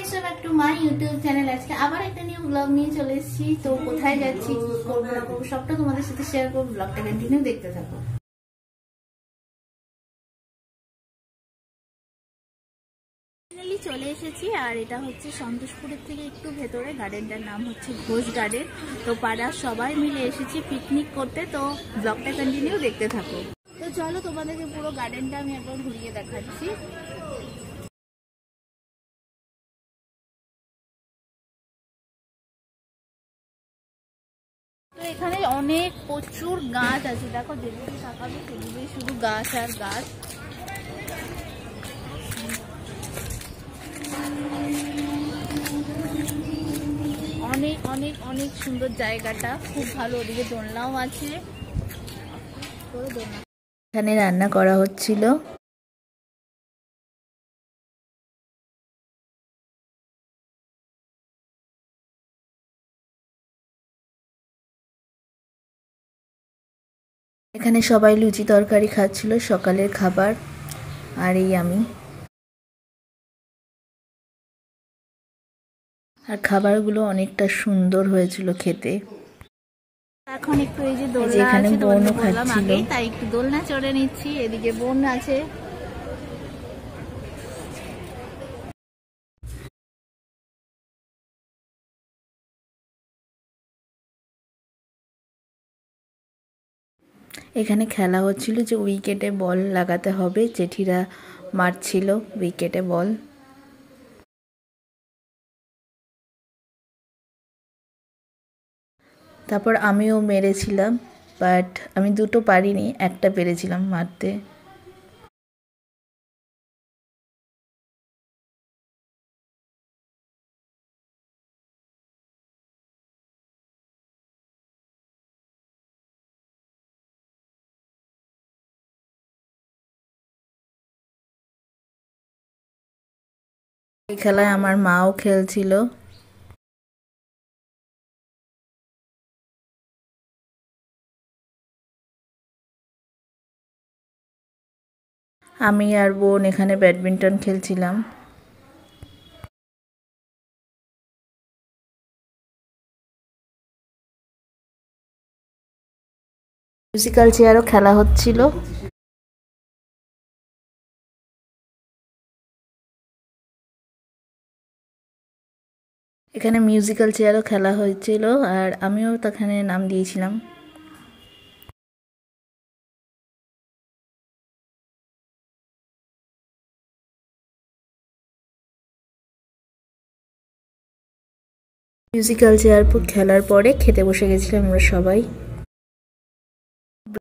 Welcome back to my YouTube channel. আজকে আবার একটা নিউ ব্লগ নিয়ে চলে এসেছি। তো কোথায় যাচ্ছি, কি করবো না করবো সবটা তোমাদের সাথে শেয়ার করবো। ব্লগটা কন্টিনিউ দেখতে থাকো। চলে এসেছি আর এটা হচ্ছে সন্তোষপুরের থেকে একটু ভেতরে। গার্ডেনটার নাম হচ্ছে ঘোষ গার্ডেন। তো পাড়ার সবাই মিলে এসেছি পিকনিক করতে। তো ব্লগটা কন্টিনিউ দেখতে থাকো। তো চলো তোমাদেরকে পুরো গার্ডেনটা আমি একবার ঘুরিয়ে দেখাচ্ছি। তো এখানে অনেক প্রচুর গাছ আছে, দেখো যেদিকে তাকাবে সেদিকে শুধু গাছ আর গাছ। অনেক অনেক অনেক সুন্দর জায়গাটা, খুব ভালো। ওদিকে দোলনাও আছে। এখানে রান্না করা হচ্ছিল। এখানে সবাই লুচি তরকারি খাচ্ছিল, সকালের খাবার। আর এই আমি। আর খাবারগুলো অনেকটা সুন্দর হয়েছিল খেতে। এখন একটু এই যে দোলনা আছে, বোনও খাচ্ছিল, তাই একটু দোলনা চড়ে নিচ্ছি। এদিকে বোন আছে। এখানে খেলা হচ্ছিল যে উইকেটে বল লাগাতে হবে। জেঠিরা মারছিল উইকেটে বল। তারপর আমিও মেরেছিলাম, বাট আমি দুটো পারিনি, একটা পেরেছিলাম মারতে। এই খেলায় আমার মাও খেলছিল। আমি আর বোন এখানে ব্যাডমিন্টন খেলছিলাম। মিউজিক্যাল চেয়ারও খেলা হচ্ছিল। এখানে মিউজিক্যাল চেয়ারও খেলা হয়েছিল আর আমিও সেখানে নাম দিয়েছিলাম। মিউজিক্যাল চেয়ার খেলার পরে খেতে বসে গেছিলাম আমরা সবাই।